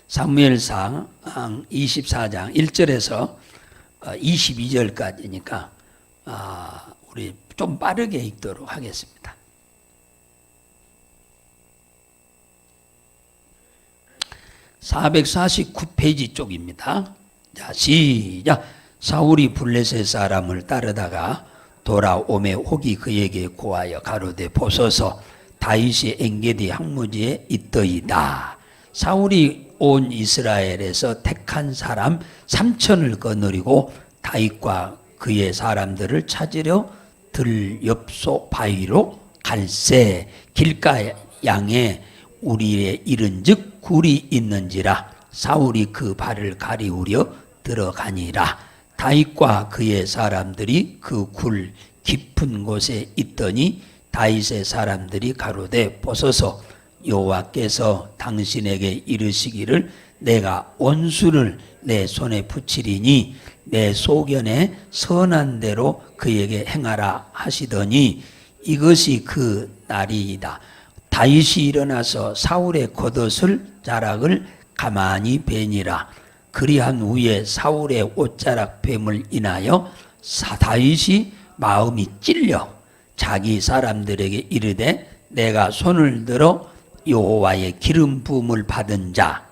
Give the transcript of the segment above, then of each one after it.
사무엘상 24장 1절에서 22절까지니까 우리 좀 빠르게 읽도록 하겠습니다. (449페이지) 쪽입니다. 자, 시작. 사울이 블레셋 사람을 따르다가 돌아오매 혹이 그에게 고하여 가로되 보소서 다윗이 엔게디 항무지에 있더이다. 사울이 온 이스라엘에서 택한 사람 3천을 거느리고 다윗과 그의 사람들을 찾으려 들엽소 바위로 갈새 길가 양에 우리에 이른즉 굴이 있는지라 사울이 그 발을 가리우려 들어가니라. 다윗과 그의 사람들이 그 굴 깊은 곳에 있더니 다윗의 사람들이 가로되 보소서 여호와께서 당신에게 이르시기를 내가 원수를 내 손에 붙이리니 내 소견에 선한 대로 그에게 행하라 하시더니 이것이 그 날이이다. 다윗이 일어나서 사울의 겉옷을 자락을 가만히 베니라. 그리한 후에 사울의 옷자락 뱀을 인하여 다윗이 마음이 찔려 자기 사람들에게 이르되 내가 손을 들어 여호와의 기름 부음을 받은 자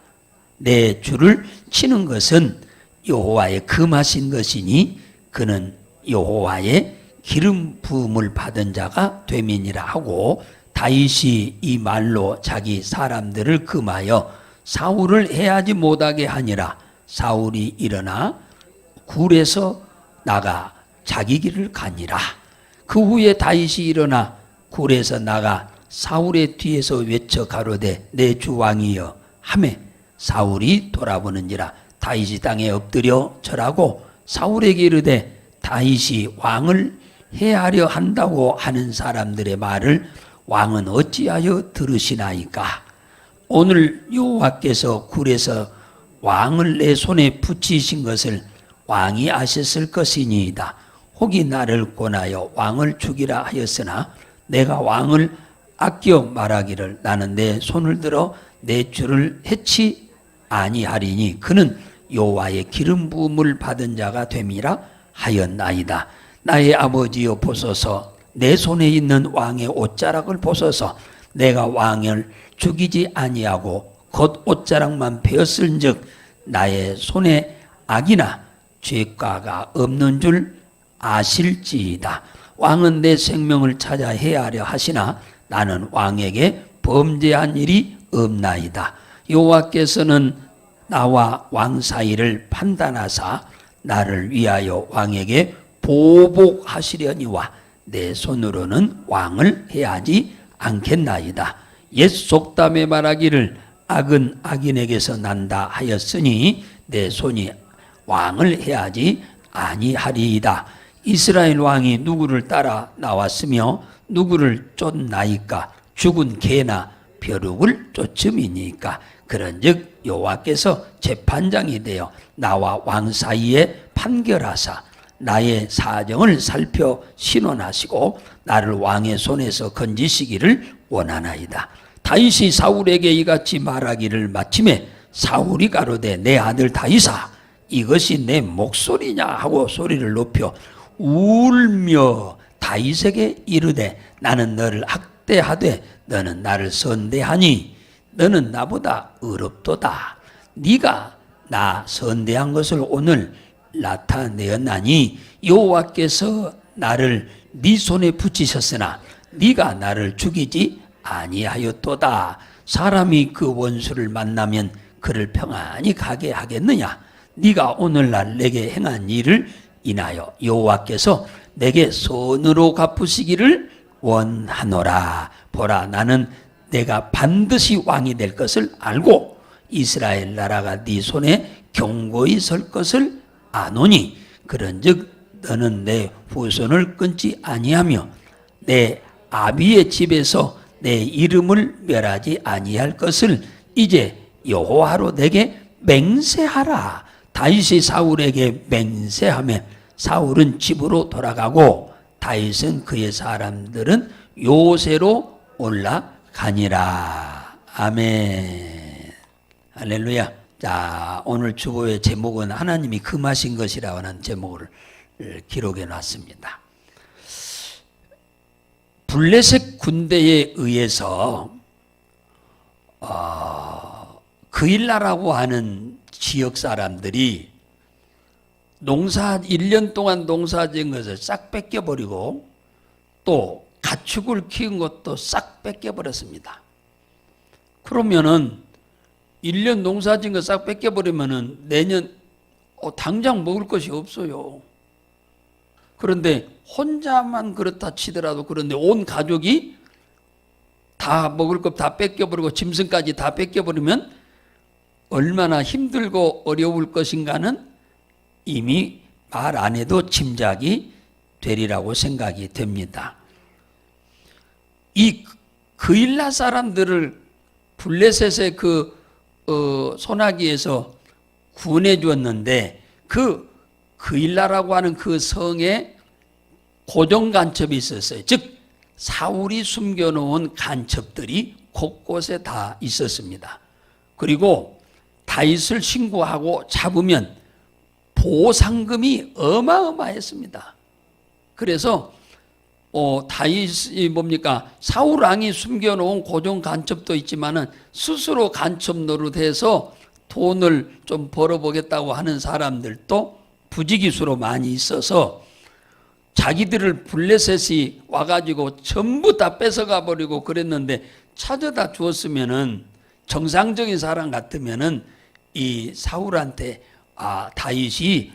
내 주를 치는 것은 여호와의 금하신 것이니 그는 여호와의 기름 부음을 받은 자가 됨이니라 하고 다윗이 이 말로 자기 사람들을 금하여 사울을 해하지 못하게 하니라. 사울이 일어나 굴에서 나가 자기 길을 가니라. 그 후에 다윗이 일어나 굴에서 나가 사울의 뒤에서 외쳐 가로되 내 주 왕이여 하매 사울이 돌아보는지라. 다윗이 땅에 엎드려 절하고 사울에게 이르되 다윗이 왕을 해하려 한다고 하는 사람들의 말을 왕은 어찌하여 들으시나이까. 오늘 여호와께서 굴에서 왕을 내 손에 붙이신 것을 왕이 아셨을 것이니이다. 혹이 나를 권하여 왕을 죽이라 하였으나 내가 왕을 아껴 말하기를 나는 내 손을 들어 내 주를 해치 아니하리니 그는 여호와의 기름 부음을 받은 자가 됨이라 하였나이다. 나의 아버지여 보소서 내 손에 있는 왕의 옷자락을 보소서. 내가 왕을 죽이지 아니하고 겉 옷자락만 베었을즉 나의 손에 악이나 죄가가 없는 줄 아실지이다. 왕은 내 생명을 찾아 해하려 하시나 나는 왕에게 범죄한 일이 없나이다. 여호와께서는 나와 왕 사이를 판단하사 나를 위하여 왕에게 보복하시려니와 내 손으로는 왕을 해하지 않겠나이다. 옛 속담에 말하기를 악은 악인에게서 난다 하였으니 내 손이 왕을 해하지 아니하리이다. 이스라엘 왕이 누구를 따라 나왔으며 누구를 쫓나이까. 죽은 개나 벼룩을 쫓음이니까. 그런즉 여호와께서 재판장이 되어 나와 왕 사이에 판결하사 나의 사정을 살펴 신원하시고 나를 왕의 손에서 건지시기를 원하나이다. 다윗이 사울에게 이같이 말하기를 마침에 사울이 가로되 내 아들 다윗아 이것이 내 목소리냐 하고 소리를 높여 울며 다윗에게 이르되 나는 너를 학대하되 너는 나를 선대하니 너는 나보다 의롭도다. 네가 나 선대한 것을 오늘 나타내었나니 여호와께서 나를 네 손에 붙이셨으나 네가 나를 죽이지 아니하였도다. 사람이 그 원수를 만나면 그를 평안히 가게 하겠느냐. 네가 오늘날 내게 행한 일을 인하여 여호와께서 내게 선으로 갚으시기를 원하노라. 보라 나는 내가 반드시 왕이 될 것을 알고 이스라엘 나라가 네 손에 경고히 설 것을 아노니 그런즉 너는 내 후손을 끊지 아니하며 내 아비의 집에서 내 이름을 멸하지 아니할 것을 이제 여호와로 내게 맹세하라. 다윗이 사울에게 맹세하며 사울은 집으로 돌아가고 다윗은 그의 사람들은 요새로 올라가니라. 아멘. 할렐루야. 자, 오늘 주보의 제목은 하나님이 금하신 것이라고 하는 제목을 기록해 놨습니다. 블레셋 군대에 의해서 그일라라고 하는 지역 사람들이 농사 1년 동안 농사지은 것을 싹 뺏겨버리고 또 가축을 키운 것도 싹 뺏겨버렸습니다. 그러면은 1년 농사지은 거 싹 뺏겨버리면은 내년 당장 먹을 것이 없어요. 그런데 혼자만 그렇다 치더라도 그런데 온 가족이 다 먹을 것 다 뺏겨버리고 짐승까지 다 뺏겨버리면 얼마나 힘들고 어려울 것인가는 이미 말 안 해도 짐작이 되리라고 생각이 됩니다. 이 그일라 사람들을 블레셋의 소나기에서 구원해 주었는데 그일라라고 하는 그 성에 고정 간첩이 있었어요. 즉 사울이 숨겨놓은 간첩들이 곳곳에 다 있었습니다. 그리고 다윗을 신고하고 잡으면 보상금이 어마어마했습니다. 그래서 다윗이 뭡니까? 사울 왕이 숨겨놓은 고정 간첩도 있지만은 스스로 간첩 노릇해서 돈을 좀 벌어보겠다고 하는 사람들도 부지기수로 많이 있어서 자기들을 블레셋이 와가지고 전부 다 뺏어가 버리고 그랬는데 찾아다 주었으면은 정상적인 사람 같으면은 이 사울한테 다윗이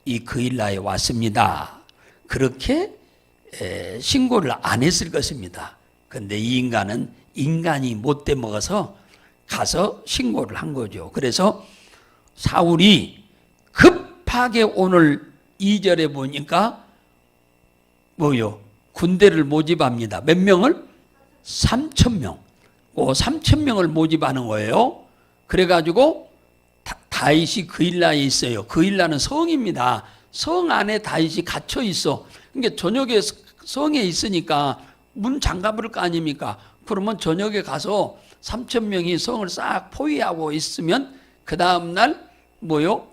이 그일라에 왔습니다. 그렇게 신고를 안 했을 것입니다. 그런데 이 인간은 인간이 못돼 먹어서 가서 신고를 한 거죠. 그래서 사울이 급하게 오늘 2절에 보니까 군대를 모집합니다. 몇 명을? 3,000명. 3,000명을 모집하는 거예요. 그래가지고 다윗이 그일라에 있어요. 그일라는 성입니다. 성 안에 다윗이 갇혀 있어. 그러니까 저녁에 성에 있으니까 문 잠가 버릴 거 아닙니까? 그러면 저녁에 가서 3,000명이 성을 싹 포위하고 있으면 그 다음날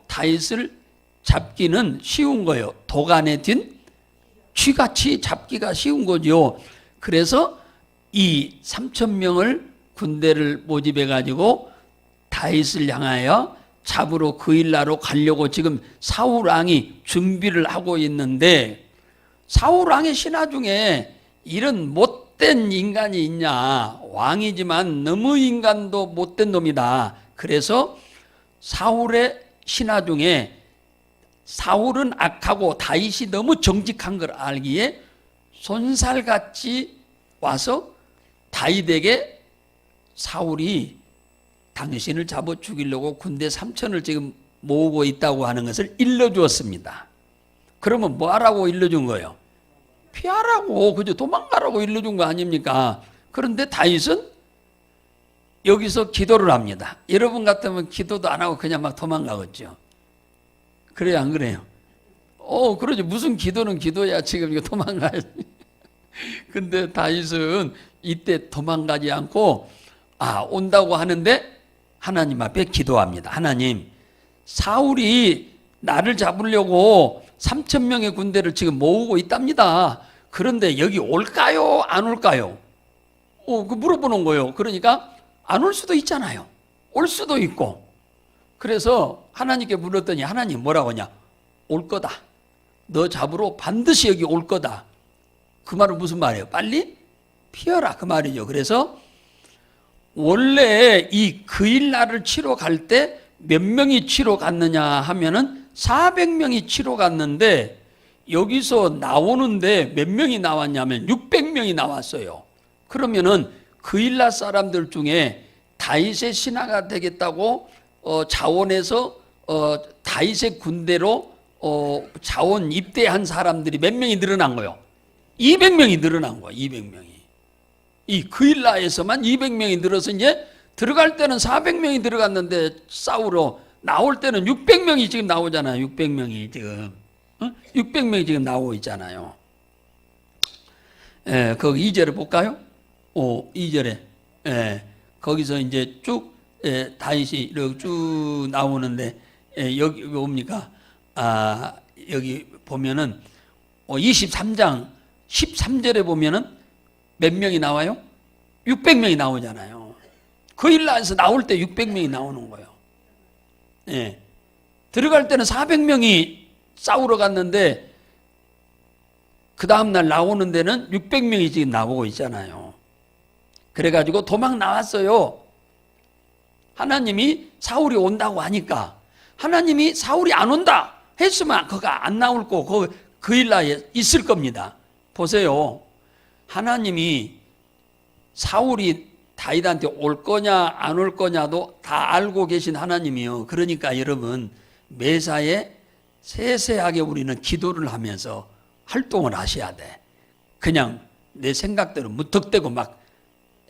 다윗을 잡기는 쉬운 거예요. 독안에 든 쥐같이 잡기가 쉬운 거죠. 그래서 이 3,000명을 군대를 모집해 가지고 다윗을 향하여 잡으러 그일라로 가려고 지금 사울 왕이 준비를 하고 있는데 사울 왕의 신하 중에 이런 못된 인간이 있냐? 왕이지만 너무 인간도 못된 놈이다. 그래서 사울의 신하 중에 사울은 악하고 다윗이 너무 정직한 걸 알기에 손살같이 와서 다윗에게 사울이 당신을 잡아 죽이려고 군대 3,000을 지금 모으고 있다고 하는 것을 일러주었습니다. 그러면 뭐 하라고 일러준 거예요? 피하라고, 그죠? 도망가라고 일러준 거 아닙니까? 그런데 다윗은 여기서 기도를 합니다. 여러분 같으면 기도도 안 하고 그냥 막 도망가겠죠. 그래요, 안 그래요? 그러죠. 무슨 기도는 기도야. 지금 이거 도망가야지. 근데 다윗은 이때 도망가지 않고 온다고 하는데 하나님 앞에 기도합니다. 하나님, 사울이 나를 잡으려고 3,000명의 군대를 지금 모으고 있답니다. 그런데 여기 올까요? 안 올까요? 그 물어보는 거예요. 그러니까 안 올 수도 있잖아요. 올 수도 있고. 그래서 하나님께 물었더니 하나님 뭐라고 하냐? 올 거다. 너 잡으러 반드시 여기 올 거다. 그 말은 무슨 말이에요? 빨리 피어라 그 말이죠. 그래서 원래 이 그일라를 치러 갈 때 몇 명이 치러 갔느냐 하면은 400명이 치러 갔는데 여기서 나오는데 몇 명이 나왔냐면 600명이 나왔어요. 그러면은 그일라 사람들 중에 다윗의 신하가 되겠다고 자원해서 다윗의 군대로 자원 입대한 사람들이 몇 명이 늘어난 거예요? 200명이 늘어난 거예요. 200명이. 이 그일라에서만 200명이 늘어서 이제 들어갈 때는 400명이 들어갔는데 싸우러 나올 때는 600명이 지금 나오잖아요. 600명이 지금 600명이 지금 나오고 있잖아요. 거기 2절에 볼까요? 2절에 거기서 이제 쭉 다윗이 이렇게 쭉 나오는데 여기 뭡니까? 여기 보면은 23장 13절에 보면은 몇 명이 나와요? 600명이 나오잖아요. 그일라에서 나올 때 600명이 나오는 거예요. 예. 들어갈 때는 400명이 싸우러 갔는데 그 다음날 나오는 데는 600명이 지금 나오고 있잖아요. 그래가지고 도망 나왔어요. 하나님이 사울이 온다고 하니까. 하나님이 사울이 안 온다 했으면 그가 안 나올 거고 그 일라에 있을 겁니다. 보세요. 하나님이 사울이 다윗한테 올 거냐 안 올 거냐도 다 알고 계신 하나님이요. 그러니까 여러분 매사에 세세하게 우리는 기도를 하면서 활동을 하셔야 돼. 그냥 내 생각대로 무턱대고 막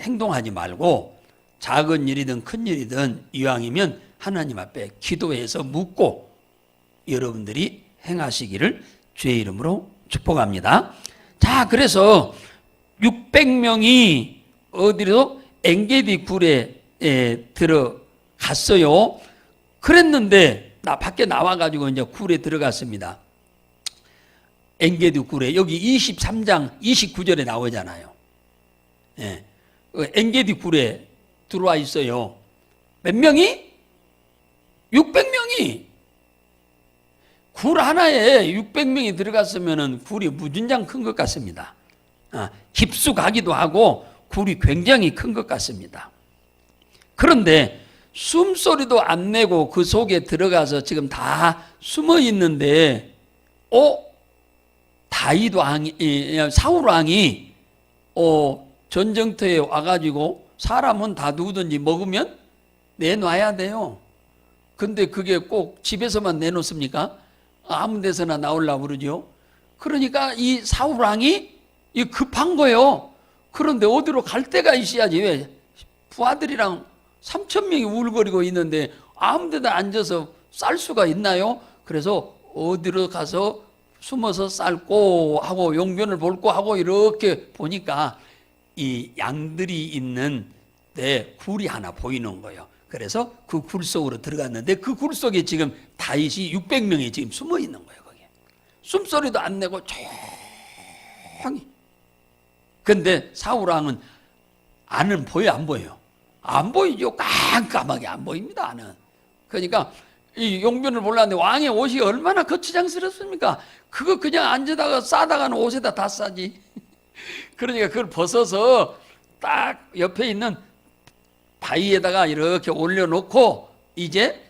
행동하지 말고 작은 일이든 큰 일이든 이왕이면 하나님 앞에 기도해서 묻고 여러분들이 행하시기를 주의 이름으로 축복합니다. 자, 그래서 600명이 어디로 엔게디 굴에 들어갔어요. 그랬는데 나 밖에 나와가지고 이제 굴에 들어갔습니다. 엔게디 굴에 여기 23장 29절에 나오잖아요. 예. 엔게디 굴에 들어와 있어요. 몇 명이? 600명이. 굴 하나에 600명이 들어갔으면 굴이 무진장 큰 것 같습니다. 깊숙하기도 하고 굴이 굉장히 큰 것 같습니다. 그런데 숨소리도 안 내고 그 속에 들어가서 지금 다 숨어 있는데 다윗 왕이 사울 왕이 전쟁터에 와가지고 사람은 다 누구든지 먹으면 내놔야 돼요. 근데 그게 꼭 집에서만 내놓습니까? 아무 데서나 나오려고 그러죠. 그러니까 이 사울 왕이 급한 거예요. 그런데 어디로 갈 데가 있어야지. 왜? 부하들이랑 3,000명이 울거리고 있는데 아무 데나 앉아서 쌀 수가 있나요? 그래서 어디로 가서 숨어서 쌀고 하고 용변을 볼고 하고 이렇게 보니까 이 양들이 있는 데 굴이 하나 보이는 거예요. 그래서 그 굴 속으로 들어갔는데 그 굴 속에 지금 다윗이 600명이 지금 숨어 있는 거예요. 거기에. 숨소리도 안 내고 조용히. 근데 사울 왕은 안은 보여 안 보여요? 안 보이죠. 깜깜하게 안 보입니다. 안은. 그러니까 이 용변을 몰랐는데 왕의 옷이 얼마나 거추장스럽습니까? 그거 그냥 앉아다가 싸다가는 옷에다 다 싸지. 그러니까 그걸 벗어서 딱 옆에 있는 바위에다가 이렇게 올려놓고 이제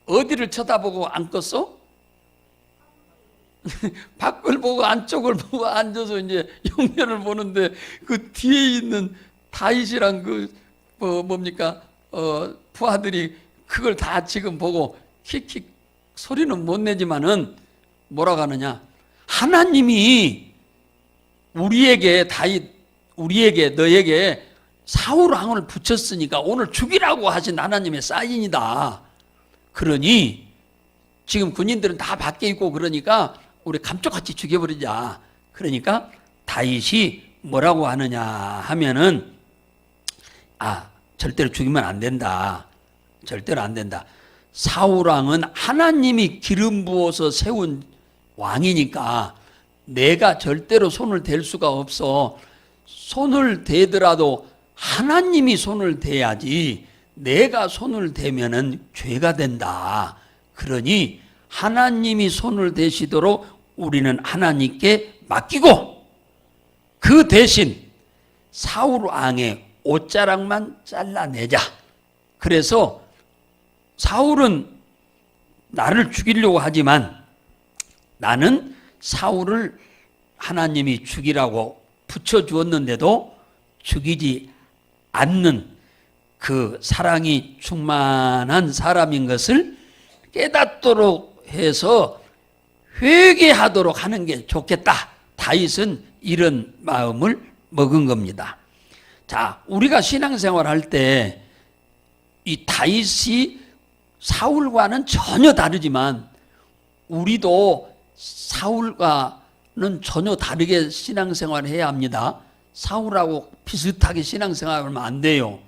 어디를 쳐다보고 앉겠어? 밖을 보고 안쪽을 보고 앉아서 이제 용변을 보는데 그 뒤에 있는 다윗이랑 그 뭡니까 부하들이 그걸 다 지금 보고 킥킥 소리는 못 내지만은 뭐라고 하느냐? 하나님이 우리에게 너에게 사울 왕을 붙였으니까 오늘 죽이라고 하신 하나님의 사인이다. 그러니 지금 군인들은 다 밖에 있고 그러니까 우리 감쪽같이 죽여버리자. 그러니까 다윗이 뭐라고 하느냐 하면은 절대로 죽이면 안 된다. 절대로 안 된다. 사울 왕은 하나님이 기름 부어서 세운 왕이니까 내가 절대로 손을 댈 수가 없어. 손을 대더라도 하나님이 손을 대야지 내가 손을 대면은 죄가 된다. 그러니 하나님이 손을 대시도록 우리는 하나님께 맡기고 그 대신 사울 왕의 옷자락만 잘라내자. 그래서 사울은 나를 죽이려고 하지만 나는 사울을 하나님이 죽이라고 붙여주었는데도 죽이지 않는 그 사랑이 충만한 사람인 것을 깨닫도록 해서 회개하도록 하는 게 좋겠다. 다윗은 이런 마음을 먹은 겁니다. 자, 우리가 신앙생활 할 때 이 다윗이 사울과는 전혀 다르지만 우리도 사울과는 전혀 다르게 신앙생활을 해야 합니다. 사울하고 비슷하게 신앙생활을 하면 안 돼요.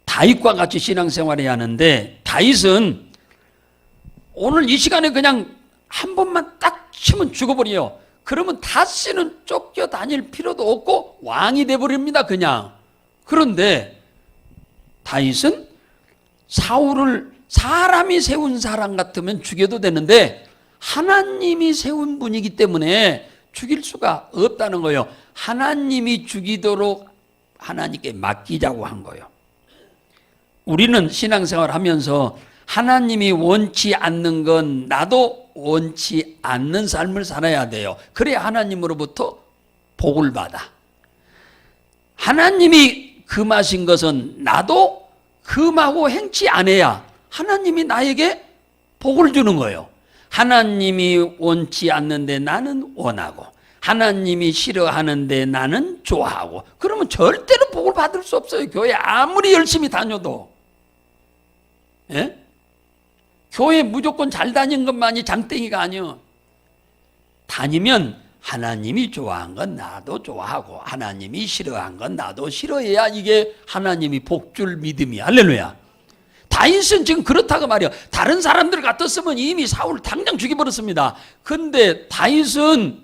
다윗과 같이 신앙생활해야 하는데, 다윗은 오늘 이 시간에 그냥 한 번만 딱 치면 죽어버려요. 그러면 다시는 쫓겨다닐 필요도 없고 왕이 돼버립니다, 그냥. 그런데 다윗은 사울을 사람이 세운 사람 같으면 죽여도 되는데 하나님이 세운 분이기 때문에 죽일 수가 없다는 거예요. 하나님이 죽이도록 하나님께 맡기자고 한 거예요. 우리는 신앙생활 하면서 하나님이 원치 않는 건 나도 원치 않는 삶을 살아야 돼요. 그래야 하나님으로부터 복을 받아. 하나님이 금하신 것은 나도 금하고 행치 않아야 하나님이 나에게 복을 주는 거예요. 하나님이 원치 않는데 나는 원하고, 하나님이 싫어하는데 나는 좋아하고, 그러면 절대로 복을 받을 수 없어요. 교회 아무리 열심히 다녀도. 예? 교회 무조건 잘 다닌 것만이 장땡이가 아니요. 다니면 하나님이 좋아한 건 나도 좋아하고 하나님이 싫어한 건 나도 싫어해야 이게 하나님이 복줄 믿음이야. 할렐루야. 다윗은 지금 그렇다고 말이야. 다른 사람들 같았으면 이미 사울 당장 죽여버렸습니다. 근데 다윗은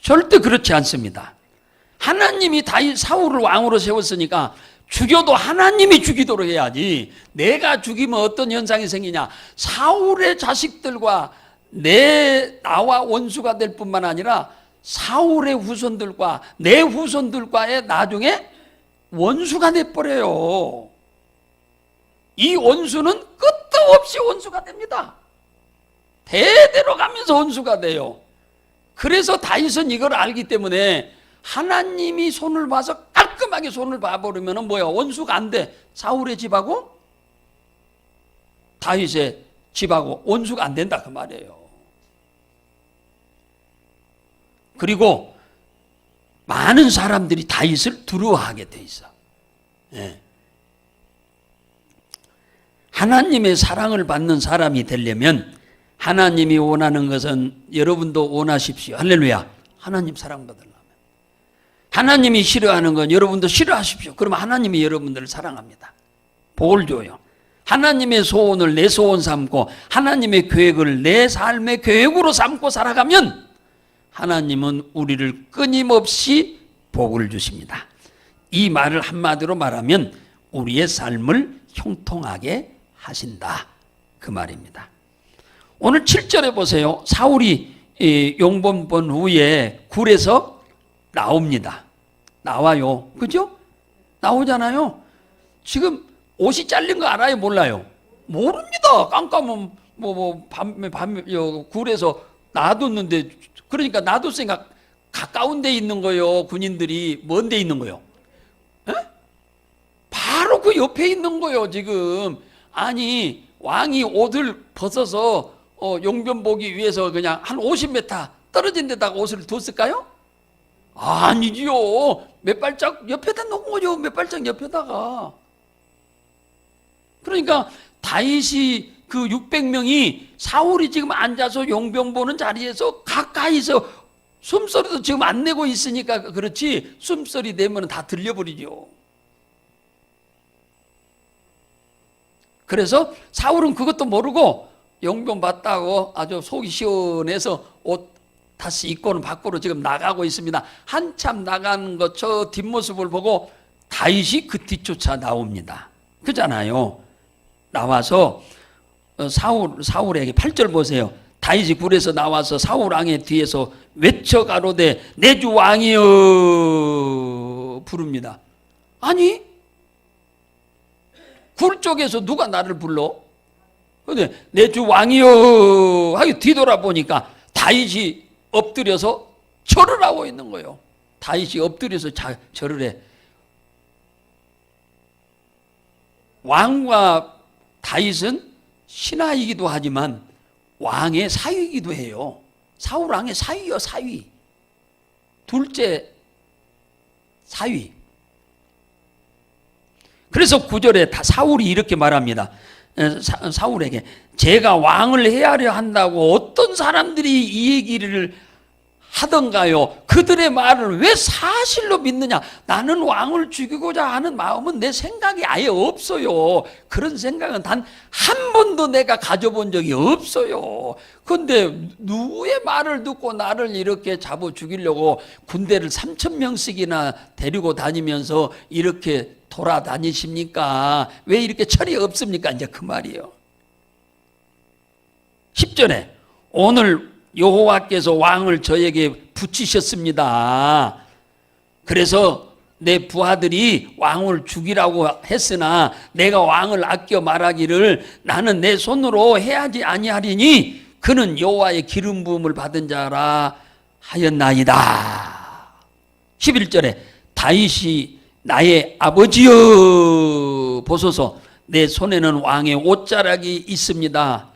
절대 그렇지 않습니다. 하나님이 사울을 왕으로 세웠으니까 죽여도 하나님이 죽이도록 해야지. 내가 죽이면 어떤 현상이 생기냐. 사울의 자식들과 나와 원수가 될 뿐만 아니라 사울의 후손들과 내 후손들과의 나중에 원수가 돼버려요. 이 원수는 끝도 없이 원수가 됩니다. 대대로 가면서 원수가 돼요. 그래서 다윗은 이걸 알기 때문에 하나님이 손을 봐서 깔끔하게 손을 봐버리면 뭐야? 원수가 안 돼. 사울의 집하고 다윗의 집하고 원수가 안 된다 그 말이에요. 그리고 많은 사람들이 다윗을 두려워하게 돼 있어. 예. 하나님의 사랑을 받는 사람이 되려면 하나님이 원하는 것은 여러분도 원하십시오. 할렐루야. 하나님 사랑받으려면. 하나님이 싫어하는 건 여러분도 싫어하십시오. 그러면 하나님이 여러분들을 사랑합니다. 복을 줘요. 하나님의 소원을 내 소원 삼고 하나님의 계획을 내 삶의 계획으로 삼고 살아가면 하나님은 우리를 끊임없이 복을 주십니다. 이 말을 한마디로 말하면 우리의 삶을 형통하게 하신다 그 말입니다. 오늘 7절에 보세요. 사울이 용범 본 후에 굴에서 나옵니다. 나와요. 그죠? 나오잖아요. 지금 옷이 잘린 거 알아요? 몰라요? 모릅니다. 깜깜한 밤에 굴에서 놔뒀는데, 그러니까 놔뒀으니까 가까운 데 있는 거예요. 군인들이 먼 데 있는 거예요. 에? 바로 그 옆에 있는 거예요. 지금 아니 왕이 옷을 벗어서 용변 보기 위해서 그냥 한 50m 떨어진 데다가 옷을 뒀을까요? 아니지요. 몇 발짝 옆에다 놓은 거죠. 몇 발짝 옆에다가. 그러니까 다윗이 그 600명이 사울이 지금 앉아서 용병 보는 자리에서 가까이서 숨소리도 지금 안 내고 있으니까 그렇지, 숨소리 내면 다 들려버리죠. 그래서 사울은 그것도 모르고 용병 봤다고 아주 속이 시원해서 옷 다시 입고는 밖으로 지금 나가고 있습니다. 한참 나가는 것 저 뒷모습을 보고 다윗이 그 뒤쫓아 나옵니다. 그잖아요. 나와서 사울에게 8절 보세요. 다윗이 굴에서 나와서 사울 왕의 뒤에서 외쳐 가로되 내 주 왕이여 부릅니다. 아니 굴 쪽에서 누가 나를 불러? 근데 내 주 왕이여 하고 뒤돌아보니까 다윗이 엎드려서 절을 하고 있는 거예요. 다윗이 엎드려서 절을 해. 왕과 다윗은 신하이기도 하지만 왕의 사위이기도 해요. 사울 왕의 사위요, 사위. 둘째 사위. 그래서 9절에 사울이 이렇게 말합니다. 사울에게 제가 왕을 해하려 한다고 어떤 사람들이 이 얘기를 하던가요? 그들의 말을 왜 사실로 믿느냐? 나는 왕을 죽이고자 하는 마음은 내 생각이 아예 없어요. 그런 생각은 단 한 번도 내가 가져본 적이 없어요. 그런데 누구의 말을 듣고 나를 이렇게 잡아 죽이려고 군대를 3,000명씩이나 데리고 다니면서 이렇게 돌아다니십니까? 왜 이렇게 철이 없습니까? 이제 그 말이에요. 10절에 오늘 여호와께서 왕을 저에게 붙이셨습니다. 그래서 내 부하들이 왕을 죽이라고 했으나 내가 왕을 아껴 말하기를 나는 내 손으로 해야지 아니하리니 그는 여호와의 기름 부음을 받은 자라 하였나이다. 11절에 다윗이 나의 아버지여 보소서 내 손에는 왕의 옷자락이 있습니다.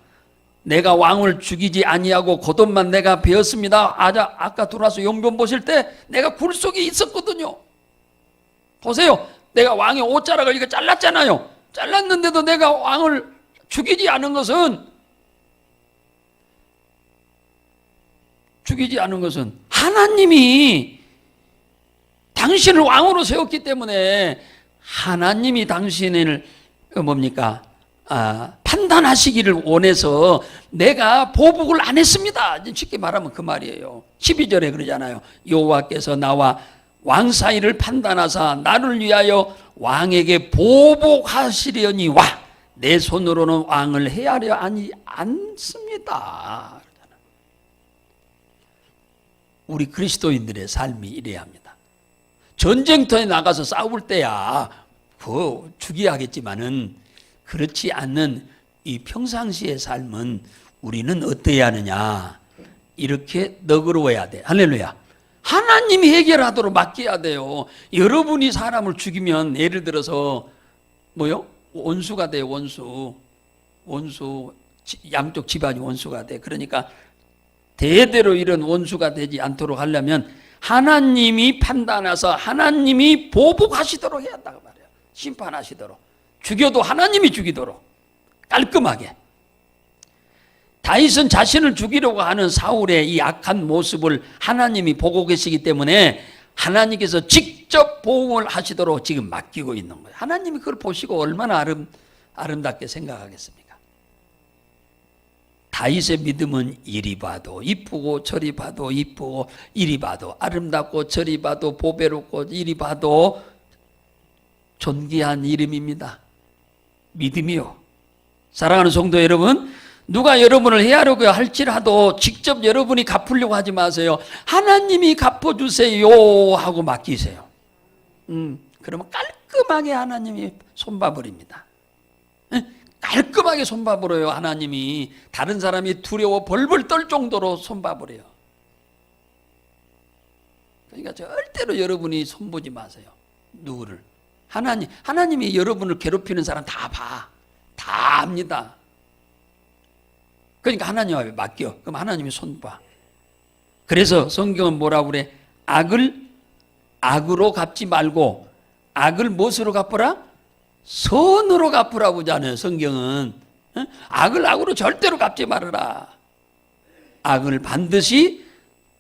내가 왕을 죽이지 아니하고 겉옷만 내가 베었습니다. 아까 들어와서 용변 보실 때 내가 굴 속에 있었거든요. 보세요. 내가 왕의 옷자락을 이거 잘랐잖아요. 잘랐는데도 내가 왕을 죽이지 않은 것은 하나님이 당신을 왕으로 세웠기 때문에 하나님이 당신을 뭡니까? 판단하시기를 원해서 내가 보복을 안 했습니다. 쉽게 말하면 그 말이에요. 12절에 그러잖아요. 여호와께서 나와 왕 사이를 판단하사 나를 위하여 왕에게 보복하시려니와 내 손으로는 왕을 해하려 하지 않습니다. 우리 그리스도인들의 삶이 이래야 합니다. 전쟁터에 나가서 싸울 때야 그거 죽여야 하겠지만은 그렇지 않는 이 평상시의 삶은 우리는 어때야 하느냐? 이렇게 너그러워야 돼. 할렐루야. 하나님이 해결하도록 맡겨야 돼요. 여러분이 사람을 죽이면 예를 들어서 뭐요? 원수가 돼요. 원수 양쪽 집안이 원수가 돼. 그러니까 대대로 이런 원수가 되지 않도록 하려면 하나님이 판단하셔서 하나님이 보복하시도록 해야 한다고 말이에요. 심판하시도록. 죽여도 하나님이 죽이도록 깔끔하게. 다윗은 자신을 죽이려고 하는 사울의 이 악한 모습을 하나님이 보고 계시기 때문에 하나님께서 직접 보응을 하시도록 지금 맡기고 있는 거예요. 하나님이 그걸 보시고 얼마나 아름답게 생각하겠습니까? 다윗의 믿음은 이리 봐도 이쁘고 저리 봐도 이쁘고 이리 봐도 아름답고 저리 봐도 보배롭고 이리 봐도 존귀한 이름입니다. 믿음이요. 사랑하는 성도 여러분, 누가 여러분을 해하려고 할지라도 직접 여러분이 갚으려고 하지 마세요. 하나님이 갚아주세요 하고 맡기세요. 그러면 깔끔하게 하나님이 손봐버립니다. 깔끔하게 손봐버려요. 하나님이. 다른 사람이 두려워 벌벌 떨 정도로 손봐버려요. 그러니까 절대로 여러분이 손보지 마세요. 누구를. 하나님이 여러분을 괴롭히는 사람 다 봐. 다 압니다. 그러니까 하나님 앞에 맡겨. 그럼 하나님이 손봐. 그래서 성경은 뭐라고 그래? 악을 악으로 갚지 말고 악을 무엇으로 갚으라? 선으로 갚으라고 하잖아요. 성경은. 악을 악으로 절대로 갚지 말아라. 악을 반드시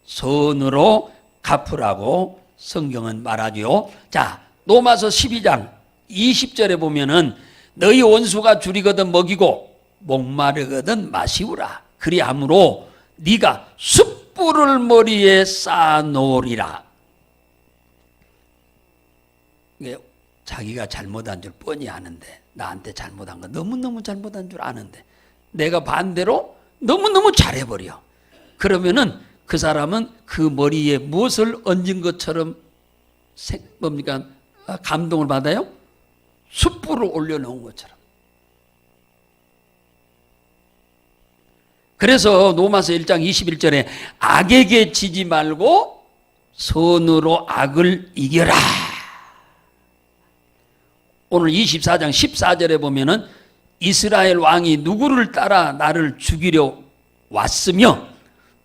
선으로 갚으라고 성경은 말하죠. 자, 로마서 12장 20절에 보면은 너희 원수가 줄이거든 먹이고 목마르거든 마시우라. 그리함으로 네가 숯불을 머리에 쌓아놓으리라. 자기가 잘못한 줄 뻔히 아는데, 나한테 잘못한 거 너무너무 잘못한 줄 아는데 내가 반대로 너무너무 잘해버려. 그러면은 그 사람은 그 머리에 무엇을 얹은 것처럼 뭡니까? 감동을 받아요? 숯불을 올려놓은 것처럼. 그래서 로마서 1장 21절에 악에게 지지 말고 선으로 악을 이겨라. 오늘 24장 14절에 보면은 이스라엘 왕이 누구를 따라 나를 죽이려 왔으며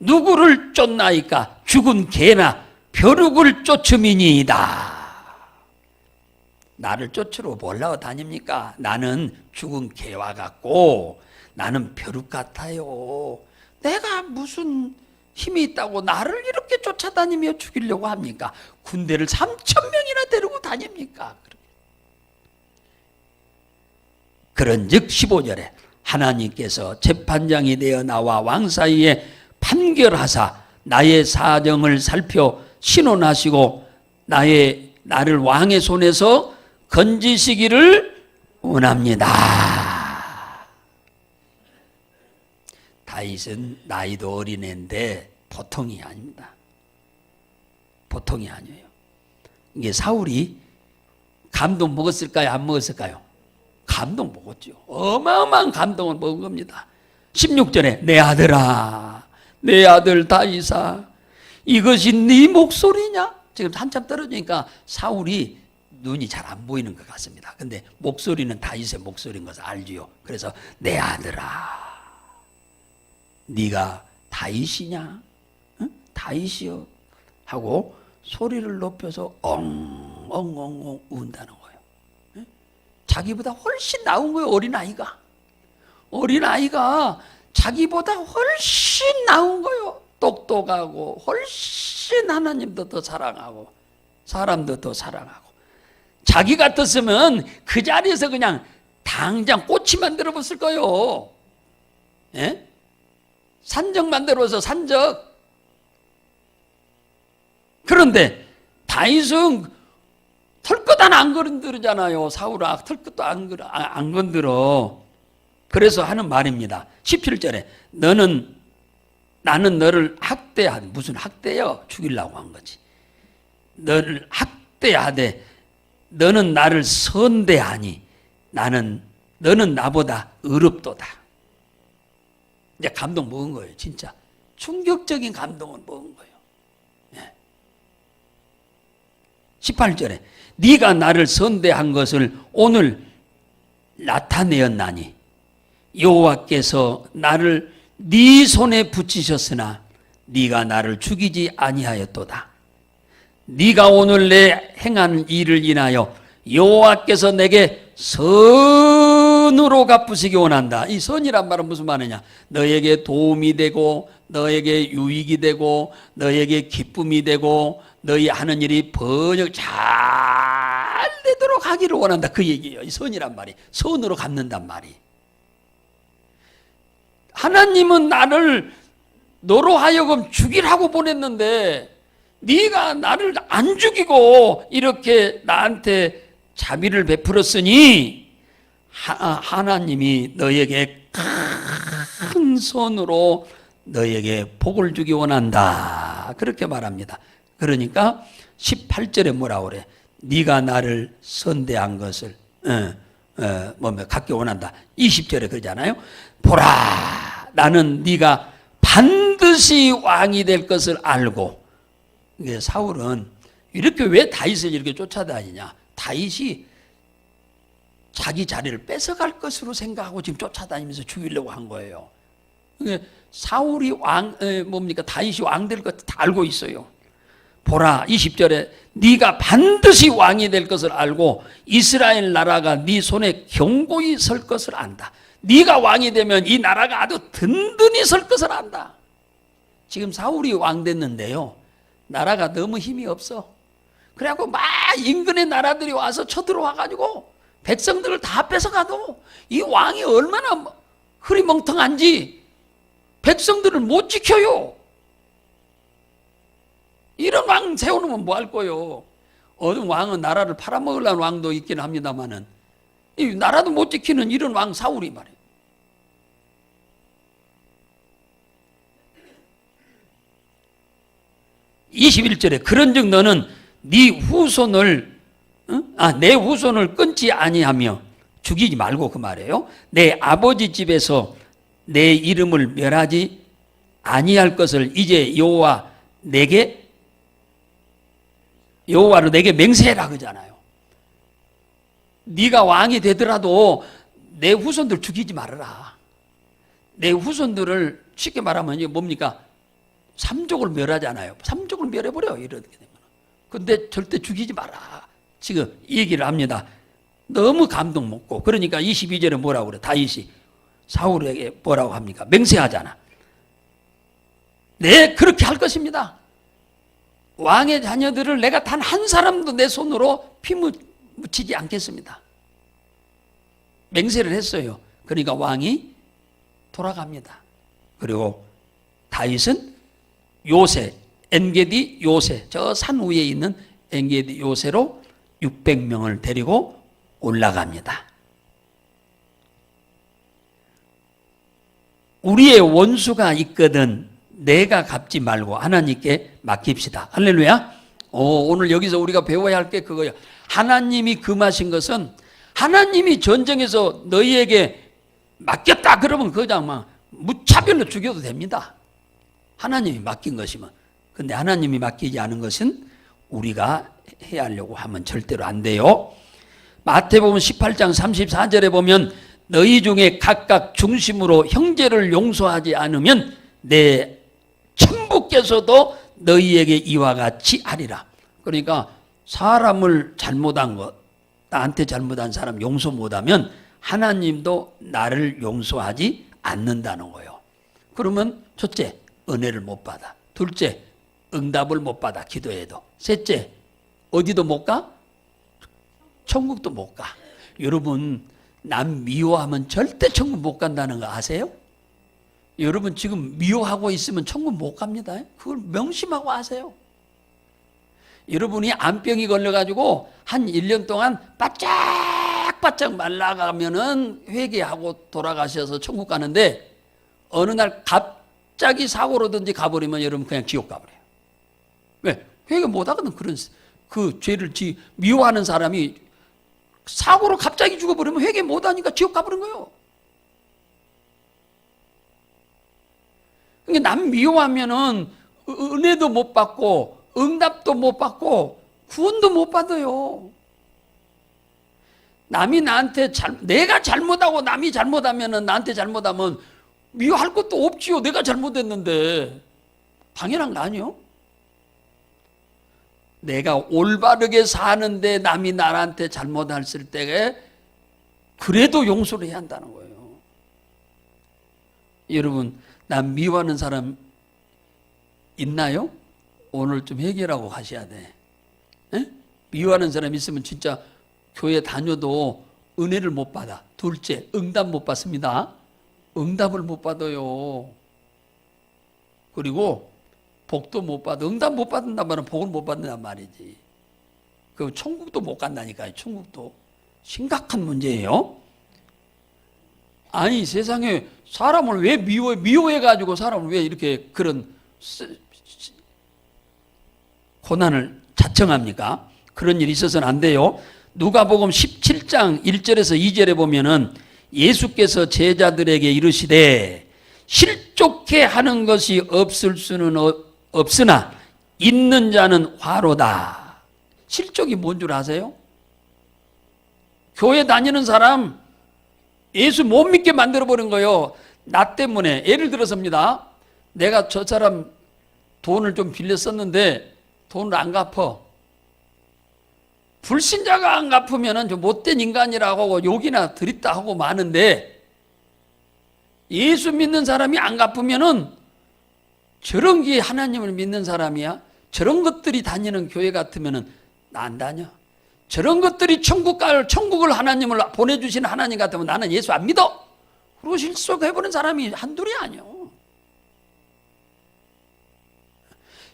누구를 쫓나이까? 죽은 개나 벼룩을 쫓음이니이다. 나를 쫓으러 몰라고 다닙니까? 나는 죽은 개와 같고 나는 벼룩 같아요. 내가 무슨 힘이 있다고 나를 이렇게 쫓아다니며 죽이려고 합니까? 군대를 3,000명이나 데리고 다닙니까? 그런즉 15절에 하나님께서 재판장이 되어 나와 왕 사이에 판결하사 나의 사정을 살펴 신원하시고 나를 왕의 손에서 건지시기를 원합니다. 다윗은 나이도 어린애인데 보통이 아닙니다. 보통이 아니에요. 이게 사울이 감동 먹었을까요? 안 먹었을까요? 감동 먹었죠. 어마어마한 감동을 먹은 겁니다. 16절에 내 아들아, 내 아들 다윗아, 이것이 네 목소리냐? 지금 한참 떨어지니까 사울이 눈이 잘 안 보이는 것 같습니다. 근데 목소리는 다윗의 목소리인 것을 알지요. 그래서 내 아들아, 네가 다윗이냐? 응? 다윗이요? 하고 소리를 높여서 엉엉엉엉 운다는 거예요. 응? 자기보다 훨씬 나은 거예요. 어린아이가. 어린아이가 자기보다 훨씬 나은 거예요. 똑똑하고 훨씬 하나님도 더 사랑하고 사람도 더 사랑하고. 자기 같았으면 그 자리에서 그냥 당장 꼬치 만들어 봤을 거예요. 예? 산적 만들어서 산적. 그런데 다윗은 털끝 하나 안 건드리잖아요. 사울아 털끝도 안 건드려. 그래서 하는 말입니다. 17절에 나는 너를 학대하되, 무슨 학대요? 죽이려고 한 거지. 너를 학대하되 너는 나를 선대하니 너는 나보다 의롭도다. 이제 감동 먹은 거예요. 진짜 충격적인 감동을 먹은 거예요. 18절에 네가 나를 선대한 것을 오늘 나타내었나니 여호와께서 나를 네 손에 붙이셨으나 네가 나를 죽이지 아니하였도다. 네가 오늘 내 행한 일을 인하여 여호와께서 내게 선으로 갚으시기 원한다. 이 선이란 말은 무슨 말이냐? 너에게 도움이 되고 너에게 유익이 되고 너에게 기쁨이 되고 너희 하는 일이 번역 잘 되도록 하기를 원한다. 그 얘기예요. 이 선이란 말이. 선으로 갚는단 말이. 하나님은 나를 너로 하여금 죽이라고 보냈는데 네가 나를 안 죽이고 이렇게 나한테 자비를 베풀었으니 하나님이 너에게 큰 손으로 너에게 복을 주기 원한다. 그렇게 말합니다. 그러니까 18절에 뭐라 그래? 네가 나를 선대한 것을 갖기 원한다. 20절에 그러잖아요. 보라, 나는 네가 반드시 왕이 될 것을 알고. 사울은 이렇게 왜 다윗을 이렇게 쫓아다니냐? 다윗이 자기 자리를 뺏어갈 것으로 생각하고 지금 쫓아다니면서 죽이려고 한 거예요. 사울이 다윗이 왕 될 것 다 알고 있어요. 보라, 20절에 네가 반드시 왕이 될 것을 알고 이스라엘 나라가 네 손에 견고히 설 것을 안다. 네가 왕이 되면 이 나라가 아주 든든히 설 것을 안다. 지금 사울이 왕 됐는데요, 나라가 너무 힘이 없어. 그래갖고 막 인근의 나라들이 와서 쳐들어와가지고 백성들을 다 뺏어가도 이 왕이 얼마나 흐리멍텅한지 백성들을 못 지켜요. 이런 왕 세워놓으면 뭐 할 거요? 어떤 왕은 나라를 팔아먹으려는 왕도 있긴 합니다만은 이 나라도 못 지키는 이런 왕 사울이 말이에요. (21절에) 그런즉 너는 네 후손을 내 후손을 끊지 아니하며 죽이지 말고, 그 말이에요. 내 아버지 집에서 내 이름을 멸하지 아니할 것을 이제 여호와로 내게 맹세해라 그러잖아요. 네가 왕이 되더라도 내 후손들 죽이지 말아라. 내 후손들을 쉽게 말하면 이게 뭡니까? 삼족을 멸하잖아요. 삼족을 멸해버려, 이렇게 되면. 근데 절대 죽이지 마라. 지금 이 얘기를 합니다. 너무 감동 먹고. 그러니까 22절에 뭐라고 그래? 다윗이 사울에게 뭐라고 합니까? 맹세하잖아. 네, 그렇게 할 것입니다. 왕의 자녀들을 내가 단 한 사람도 내 손으로 피 묻히지 않겠습니다. 맹세를 했어요. 그러니까 왕이 돌아갑니다. 그리고 다윗은 요새, 엔게디 요새, 저 산 위에 있는 엔게디 요새로 600명을 데리고 올라갑니다. 우리의 원수가 있거든 내가 갚지 말고 하나님께 맡깁시다. 할렐루야. 오늘 여기서 우리가 배워야 할 게 그거예요. 하나님이 금하신 것은 하나님이 전쟁에서 너희에게 맡겼다 그러면 그냥 막 무차별로 죽여도 됩니다. 하나님이 맡긴 것이면. 근데 하나님이 맡기지 않은 것은 우리가 해야 하려고 하면 절대로 안 돼요. 마태복음 18장 34절에 보면 너희 중에 각각 중심으로 형제를 용서하지 않으면 내 천부께서도 너희에게 이와 같이 하리라. 그러니까 사람을 잘못한 것, 나한테 잘못한 사람 용서 못하면 하나님도 나를 용서하지 않는다는 거예요. 그러면 첫째, 은혜를 못 받아. 둘째, 응답을 못 받아, 기도해도. 셋째, 어디도 못 가? 천국도 못 가. 여러분, 남 미워하면 절대 천국 못 간다는 거 아세요? 여러분 지금 미워하고 있으면 천국 못 갑니다. 그걸 명심하고 아세요. 여러분이 암병이 걸려가지고 한 1년 동안 바짝바짝 말라가면은 회개하고 돌아가셔서 천국 가는데 어느 날 갑자기 사고로든지 가버리면 여러분 그냥 지옥 가버려요. 왜? 회개 못하거든. 그런 그 죄를 미워하는 사람이 사고로 갑자기 죽어버리면 회개 못하니까 지옥 가버린 거예요. 그러니까 남 미워하면은 은혜도 못 받고 응답도 못 받고 구원도 못 받아요. 남이 나한테 내가 잘못하고 남이 잘못하면은 나한테 잘못하면 미워할 것도 없지요. 내가 잘못했는데 당연한 거 아니요? 내가 올바르게 사는데 남이 나한테 잘못했을 때에 그래도 용서를 해야 한다는 거예요. 여러분, 남 미워하는 사람 있나요? 오늘 좀 해결하고 가셔야 돼. 에? 미워하는 사람 있으면 진짜 교회 다녀도 은혜를 못 받아. 둘째, 응답 못 받습니다. 응답을 못 받아요. 그리고 복도 못 받아. 응답 못 받는단 말은 복을 못 받는단 말이지. 그 천국도 못 간다니까요. 천국도. 심각한 문제예요. 아니 세상에 사람을 왜 미워해가지고 사람을 왜 이렇게 그런 고난을 자청합니까? 그런 일이 있어서는 안 돼요. 누가복음 17장 1절에서 2절에 보면은 예수께서 제자들에게 이르시되 실족해 하는 것이 없을 수는 없으나 있는 자는 화로다. 실족이 뭔 줄 아세요? 교회 다니는 사람 예수 못 믿게 만들어버린 거예요. 나 때문에. 예를 들어서입니다. 내가 저 사람 돈을 좀 빌렸었는데 돈을 안 갚아. 불신자가 안 갚으면 좀 못된 인간이라고 하고 욕이나 드립다 하고 마는데 예수 믿는 사람이 안 갚으면은 저런 게 하나님을 믿는 사람이야? 저런 것들이 다니는 교회 같으면은 나 안 다녀. 저런 것들이 천국을 하나님을 보내주시는 하나님 같으면 나는 예수 안 믿어. 그리고 실속해버린 사람이 한둘이 아니요.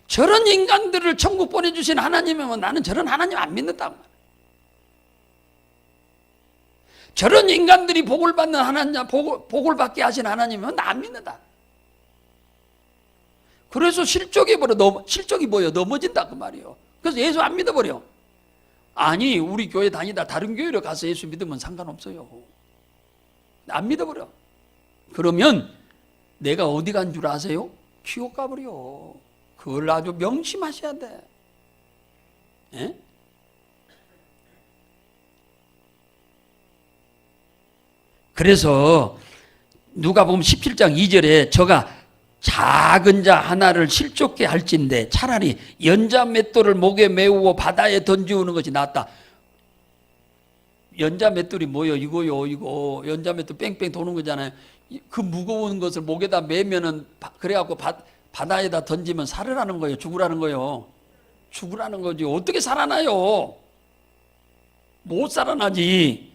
저런 인간들을 천국 보내주신 하나님이면 나는 저런 하나님 안 믿는다고. 저런 인간들이 복을 받는 하나님, 복을 받게 하신 하나님이면 나 안 믿는다. 그래서 실족이 뭐예요? 넘어진다 그 말이에요. 그래서 예수 안 믿어버려. 아니 우리 교회 다니다 다른 교회로 가서 예수 믿으면 상관없어요. 안 믿어버려. 그러면 내가 어디 간 줄 아세요? 지옥 가버려. 그걸 아주 명심하셔야 돼. 에? 그래서 누가복음 17장 2절에 저가 작은 자 하나를 실족게 할진대 차라리 연자 맷돌을 목에 메우고 바다에 던지우는 것이 낫다. 연자 맷돌이 뭐예요? 이거 연자 맷돌 뺑뺑 도는 거잖아요. 그 무거운 것을 목에다 매면은 그래갖고 바다에다 던지면 살으라는 거예요? 죽으라는 거예요? 죽으라는 거지. 어떻게 살아나요? 못 살아나지.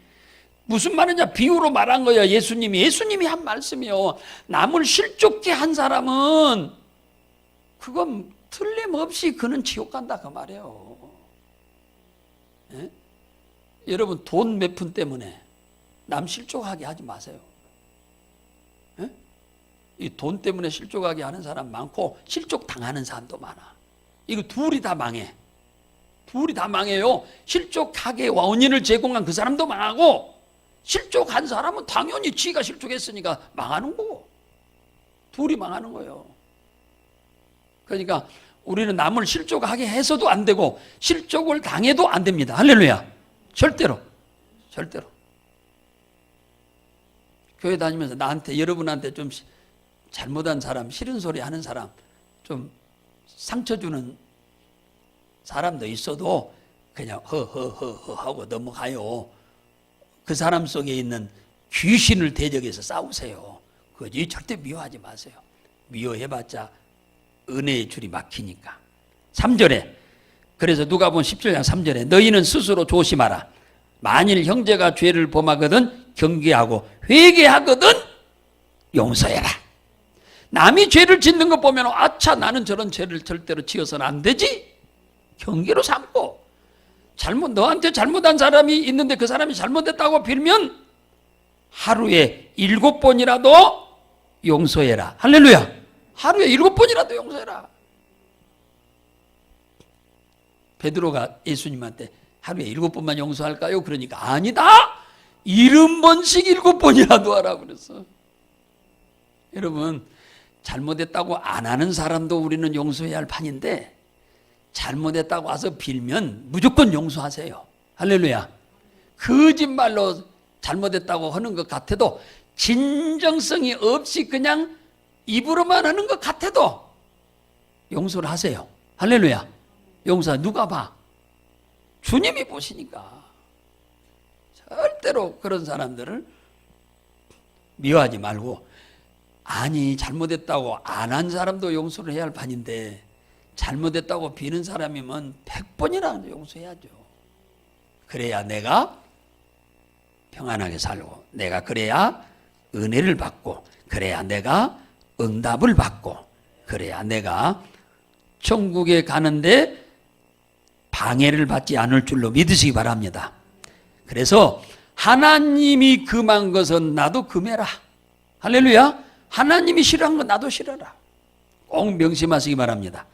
무슨 말이냐? 비유로 말한 거예요. 예수님이 한 말씀이요. 남을 실족게 한 사람은 그건 틀림없이 그는 지옥 간다 그 말이에요. 예? 여러분 돈 몇 푼 때문에 남 실족하게 하지 마세요. 예? 이 돈 때문에 실족하게 하는 사람 많고 실족 당하는 사람도 많아. 이거 둘이 다 망해. 둘이 다 망해요. 실족하게 원인을 제공한 그 사람도 망하고 실족한 사람은 당연히 지가 실족했으니까 망하는 거고 둘이 망하는 거예요. 그러니까 우리는 남을 실족하게 해서도 안 되고 실족을 당해도 안 됩니다. 할렐루야. 절대로. 교회 다니면서 나한테 여러분한테 좀 잘못한 사람, 싫은 소리 하는 사람, 좀 상처 주는 사람도 있어도 그냥 허허허허 하고 넘어가요. 그 사람 속에 있는 귀신을 대적해서 싸우세요. 그거지 절대 미워하지 마세요. 미워해봤자 은혜의 줄이 막히니까. 3절에 그래서 누가복음 17장 3절에 너희는 스스로 조심하라. 만일 형제가 죄를 범하거든 경계하고 회개하거든 용서해라. 남이 죄를 짓는 거 보면 아차 나는 저런 죄를 절대로 지어서는 안 되지. 경계로 삼고 너한테 잘못한 사람이 있는데 그 사람이 잘못했다고 빌면 하루에 7번이라도 용서해라. 할렐루야. 하루에 7번이라도 용서해라. 베드로가 예수님한테 하루에 7번만 용서할까요? 그러니까 아니다. 70번씩 7번이라도 하라고 그랬어. 여러분 잘못했다고 안 하는 사람도 우리는 용서해야 할 판인데 잘못했다고 와서 빌면 무조건 용서하세요. 할렐루야. 거짓말로 잘못했다고 하는 것 같아도 진정성이 없이 그냥 입으로만 하는 것 같아도 용서를 하세요. 할렐루야. 용서 누가 봐? 주님이 보시니까. 절대로 그런 사람들을 미워하지 말고 아니 잘못했다고 안 한 사람도 용서를 해야 할 판인데 잘못했다고 비는 사람이면 100번이나 용서해야죠. 그래야 내가 평안하게 살고 내가 그래야 은혜를 받고 그래야 내가 응답을 받고 그래야 내가 천국에 가는데 방해를 받지 않을 줄로 믿으시기 바랍니다. 그래서 하나님이 금한 것은 나도 금해라. 할렐루야. 하나님이 싫어한 건 나도 싫어라. 꼭 명심하시기 바랍니다.